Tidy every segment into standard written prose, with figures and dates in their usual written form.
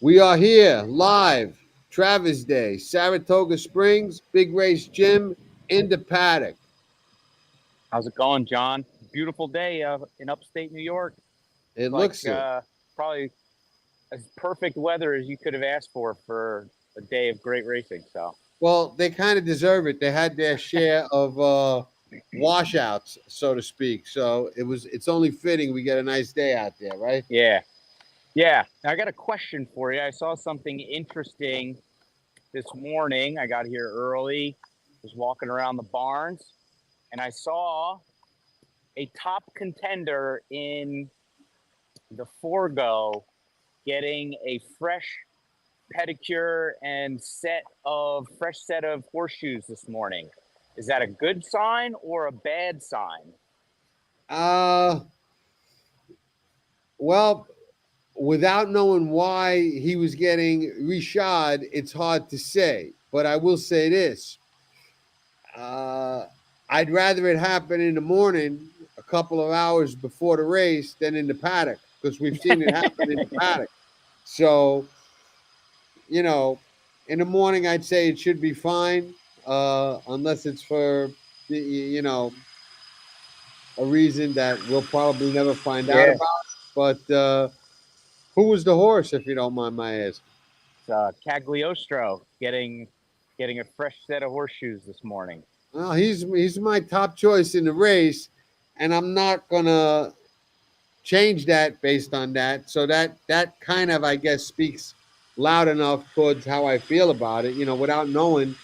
We are here live, Travers Day, Saratoga Springs, Big Race Gym in the Paddock. How's it going, John? Beautiful day in upstate New York. It Like looks it. probably as perfect weather as you could have asked for a day of great racing. So Well, they kind of deserve it. They had their share of washouts, so to speak. So it's only fitting we get a nice day out there, right? yeah, yeah. I got a question for you. I saw something interesting this morning. I got here early, was walking around the barns, and I saw a top contender in the Forgo getting a pedicure and fresh set of horseshoes this morning. Is that a good sign or a bad sign? Uh well, without knowing why he was getting reshod, it's hard to say. But I will say this: Uh, I'd rather it happen in the morning, a couple of hours before the race, than in the paddock because we've seen it happen in the paddock. So, you know, in the morning, I'd say it should be fine, unless it's for, a reason that we'll probably never find out Yeah, about. But who was the horse, if you don't mind my asking? it's Cagliostro getting a fresh set of horseshoes this morning. Well, he's my top choice in the race, and I'm not gonna change that based on that. So that kind of, I guess, speaks loud enough towards how I feel about it. Without knowing,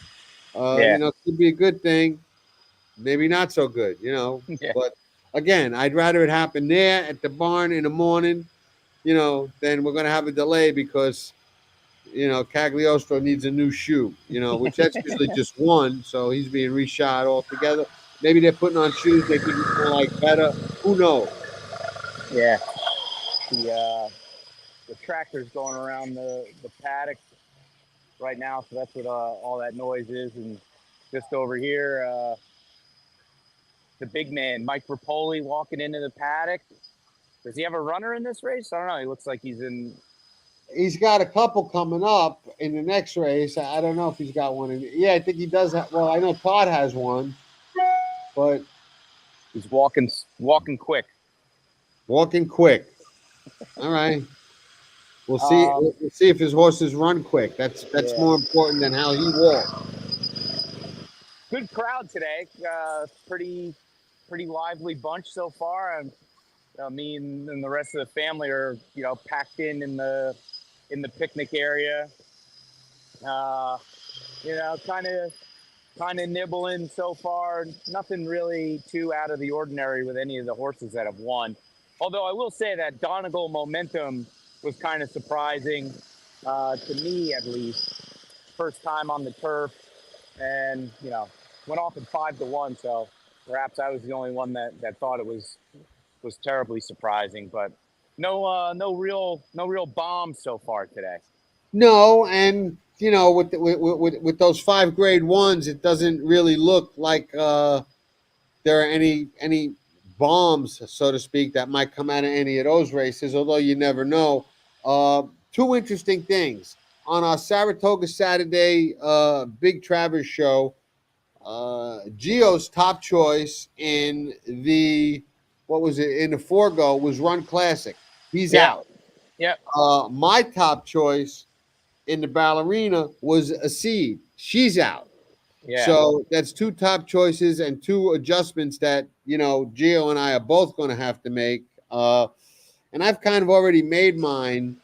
Yeah, it could be a good thing, maybe not so good. yeah, But again, I'd rather it happen there at the barn in the morning. Then we're gonna have a delay because Cagliostro needs a new shoe. Which that's usually just one, so he's being reshot altogether. Maybe they're putting on shoes they think he's gonna like better. Who knows? yeah. The the tractor's going around the paddock right now, so that's what all that noise is. And just over here, the big man Mike Rapoli walking into the paddock. Does he have a runner in this race? I don't know. He looks like he's in. He's got a couple coming up in the next race. I don't know if he's got one. Yeah, I think he does. Well, I know Todd has one, but He's walking quick. walking quick. All right, we'll see. Um, We'll see if his horses run quick. That's yeah, more important than how he walks. good crowd today. Pretty lively bunch so far. And me and the rest of the family are packed in the picnic area. Uh, kind of nibbling so far. Nothing really too out of the ordinary with any of the horses that have won. Although I will say that Donegal Momentum was kind of surprising to me, at least. First time on the turf, and went off at 5-1. So perhaps I was the only one that thought it was terribly surprising. But no real bombs so far today. No, and with those 5 grade ones, it doesn't really look like there are any bombs, so to speak, that might come out of any of those races. Although you never know. Two interesting things on our Saratoga Saturday Big Travers show. Gio's top choice in the what was it in the Forgo was Run Classic. He's Yeah, out. yeah, My top choice in the Ballerina was a seed. She's out. yeah. So that's two top choices and two adjustments that Gio and I are both going to have to make. And I've kind of already made mine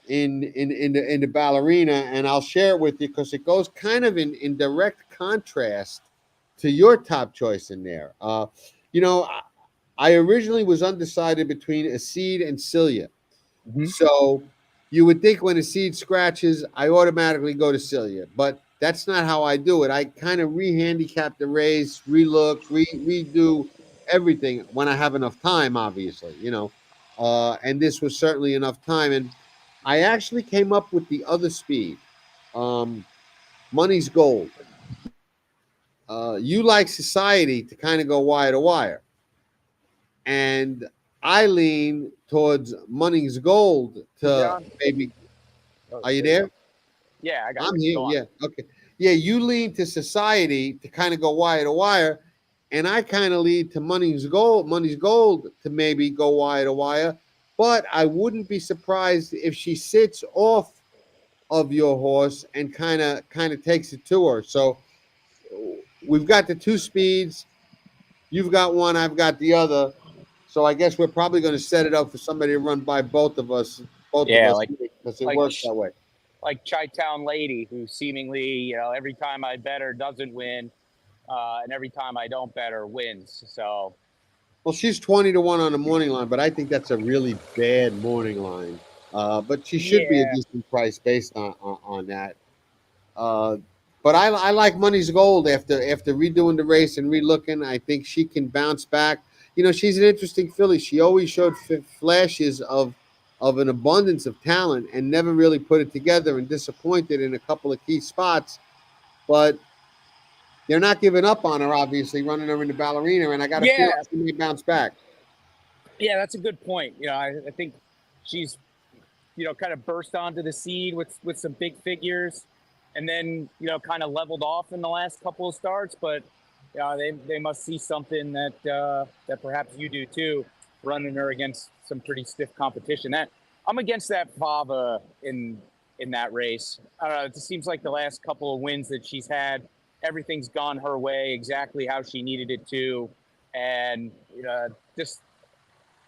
in the Ballerina, and I'll share it with you because it goes kind of in direct contrast to your top choice in there. You know, I originally was undecided between a seed and Celia. Hmm. So you would think when a seed scratches, I automatically go to Celia, but that's not how I do it. I kind of re-handicap the race, relook, redo everything when I have enough time, obviously, and this was certainly enough time. And I actually came up with the other speed. Um, Money's gold. You like society to kind of go wire to wire, and I lean towards Money's gold Hey, to John. maybe. Oh, Are you there you there? go. Yeah, I got I'm you. here. Go on. Yeah. Okay. Yeah. You lean to society to kind of go wire to wire, and I kind of lead to money's gold. Money's gold to maybe go wire to wire, but I wouldn't be surprised if she sits off of your horse and kind of takes it to her. So we've got the two speeds. You've got one. I've got the other. So I guess we're probably going to set it up for somebody to run by both of us. Both of Yeah, us because it like works that way. like Chi-Town Lady, who seemingly, every time I bet her doesn't win, and every time I don't bet her wins. So Well, she's 20 to 1 on the morning line, but I think that's a really bad morning line. But she should be a yeah, decent price based on that. Uh, but I like Money's Gold after redoing the race and relooking. I think she can bounce back. She's an interesting filly. She always showed flashes of an abundance of talent and never really put it together and disappointed in a couple of key spots. But they're not giving up on her, obviously, running her into Ballerina, and I got a feeling yeah, she may bounce back. yeah. That's a good point. I think she's kind of burst onto the scene with some big figures, and then kind of leveled off in the last couple of starts. But they must see something that perhaps you do too, running her against some pretty stiff competition. That I'm against that Fava in that race. I don't know. It just seems like the last couple of wins that she's had, everything's gone her way exactly how she needed it to, and just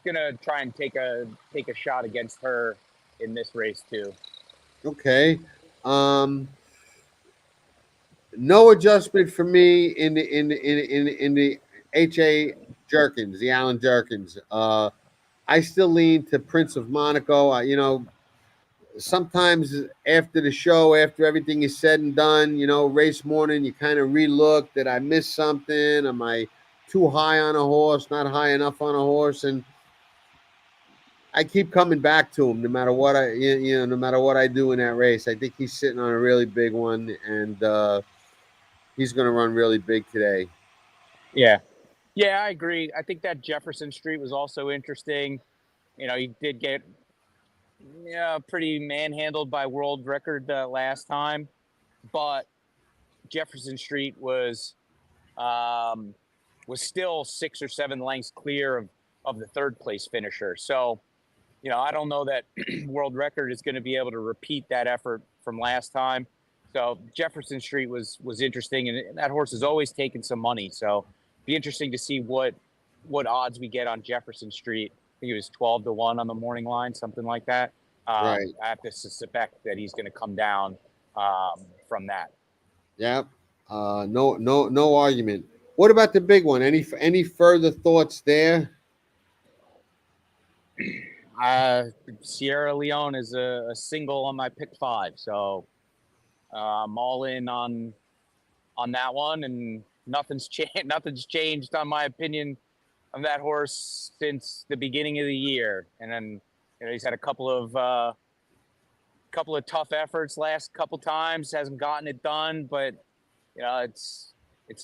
gonna try and take a shot against her in this race too. Okay. No adjustment for me in the HA Jerkins, the Allen Jerkins. I still lean to Prince of Monaco. Sometimes after the show, after everything is said and done, race morning, you kind of relook. Did I miss something? Am I too high on a horse? Not high enough on a horse? And I keep coming back to him no matter what no matter what I do in that race. I think he's sitting on a really big one, and he's going to run really big today. Yeah, yeah, I agree. I think that Jefferson Street was also interesting. He did get pretty manhandled by world record last time, but Jefferson Street um, was still 6 or 7 lengths clear of the third place finisher. So I don't know that world record is going to be able to repeat that effort from last time. So Jefferson Street was interesting, and that horse has always taken some money. So be interesting to see what odds we get on Jefferson Street. I think it was 12 to 1 on the morning line, something like that. Right. I have to suspect that he's going to come down from that. Yep. No argument. What about the big one? Any further thoughts there? Sierra Leone is a single on my pick 5, so I'm all in on that one, and nothing's changed. Nothing's changed on my opinion of that horse since the beginning of the year. And then he's had a couple of tough efforts last couple times, hasn't gotten it done, but it's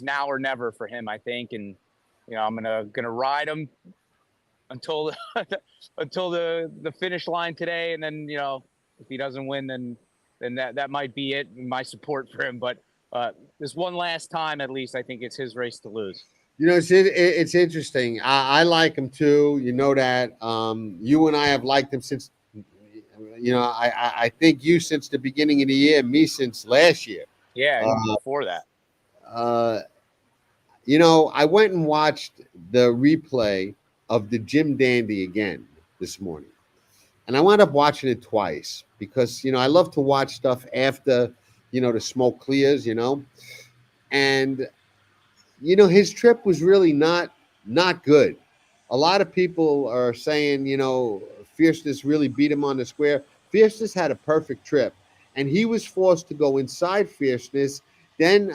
now or never for him, I think. And I'm gonna ride him until until the finish line today, and then if he doesn't win, then that might be it. My support for him, but this one last time at least, I think it's his race to lose. It's interesting. I like him too. You know that. You and I have liked him since. I think you since the beginning of the year. Me since last year. Yeah, even Uh, before that. uh, I went and watched the replay of the Jim Dandy again this morning. And I wound up watching it twice because, I love to watch stuff after, the smoke clears. And, his trip was really not good. A lot of people are saying, Fierceness really beat him on the square. Fierceness had a perfect trip, and he was forced to go inside Fierceness. Then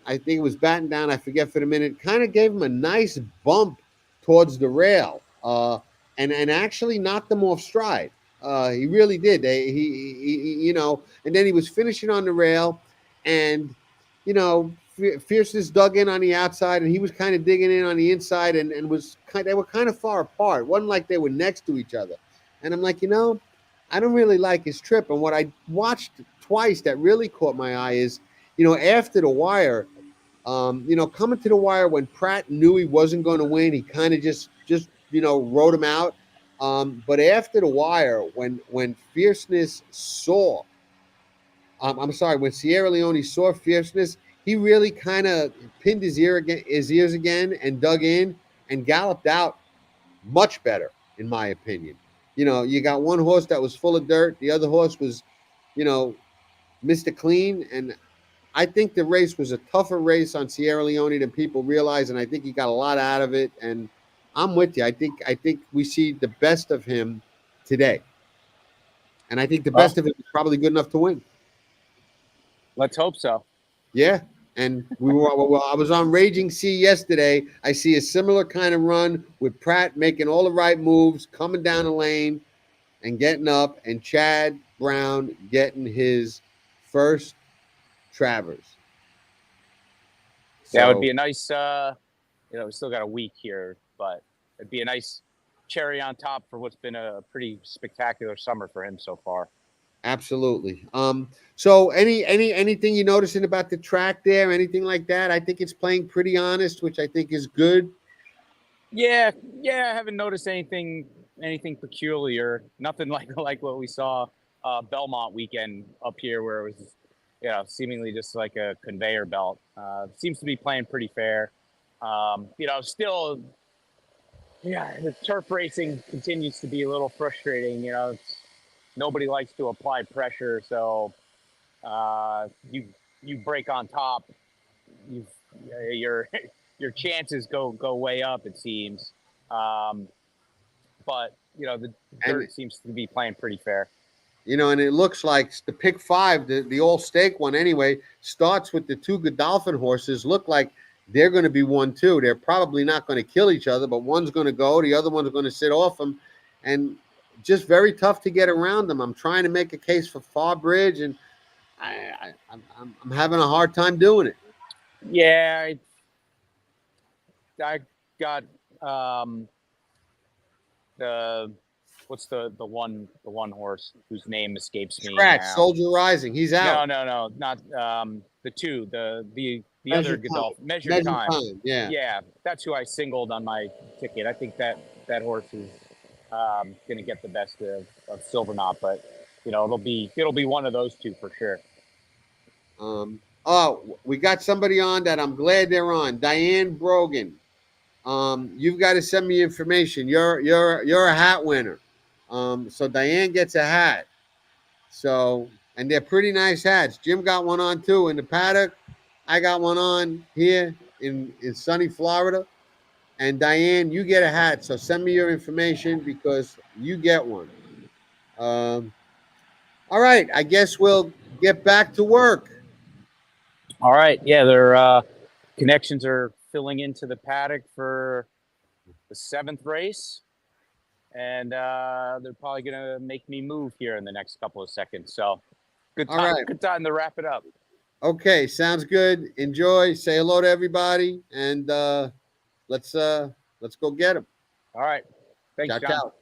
I think it was batting down. I forget for the minute. Kind of gave him a nice bump towards the rail, and actually knocked him off stride. He really did. And then he was finishing on the rail, and Fierceness dug in on the outside, and he was kind of digging in on the inside, and they were kind of far apart. It wasn't like they were next to each other. And I'm like, I don't really like his trip. And what I watched twice that really caught my eye is, after the wire, coming to the wire when Pratt knew he wasn't going to win, he kind of just wrote him out. But after the wire, when Fierceness saw, I'm sorry, when Sierra Leone saw Fierceness, he really kind of pinned his ears again, and dug in and galloped out much better, in my opinion. You got one horse that was full of dirt, the other horse was, you know, Mr. Clean, and I think the race was a tougher race on Sierra Leone than people realize, and I think he got a lot out of it. And I'm with you. I think we see the best of him today, and I think the Well, best of him is probably good enough to win. let's hope so. Yeah, and I was on Raging Sea yesterday. I see a similar kind of run with Pratt making all the right moves, coming down the lane and getting up, and Chad Brown getting his first Travers. That would be So a nice. We still got a week here, but it'd be a nice cherry on top for what's been a pretty spectacular summer for him so far. absolutely. So anything you noticing about the track there, anything like that? I think it's playing pretty honest, which I think is good. Yeah, I haven't noticed anything peculiar. Nothing like what we saw Belmont weekend up here, where it was seemingly just like a conveyor belt. Seems to be playing pretty fair. Still, the turf racing continues to be a little frustrating. Nobody likes to apply pressure, so you break on top, you your your chances go way up, it seems. But the dirt And seems to be playing pretty fair. and it looks like the pick five, the all stake one anyway, starts with the two Godolphin horses. Look like they're going to be 1-2. They're probably not going to kill each other, but one's going to go, the other one's going to sit off them, and just very tough to get around them. I'm trying to make a case for Farbridge, and I'm having a hard time doing it. Yeah, I got the what's the one horse whose name escapes me Scratch, now. Soldier Rising, he's out. No, not the two, the other Measured Godolphin, measured Measured time. time, yeah. Yeah, that's who I singled on my ticket. I think that horse is going to get the best of Silverknot, but it'll be one of those two for sure. We got somebody on that I'm glad they're on. Diane Brogan. You've got to send me information. You're a hat winner. So Diane gets a hat. So, and they're pretty nice hats. Jim got one on too in the paddock. I got one on here in sunny Florida. And Diane, you get a hat. So send me your information because you get one. Um, all right. I guess we'll get back to work. All right. Yeah, their connections are filling into the paddock for the 7th race. And they're probably going to make me move here in the next couple of seconds. So good time, All right. Good time to wrap it up. Okay, sounds good. Enjoy. Say hello to everybody, and let's go get them. All right. Thanks, Ciao, John. ciao.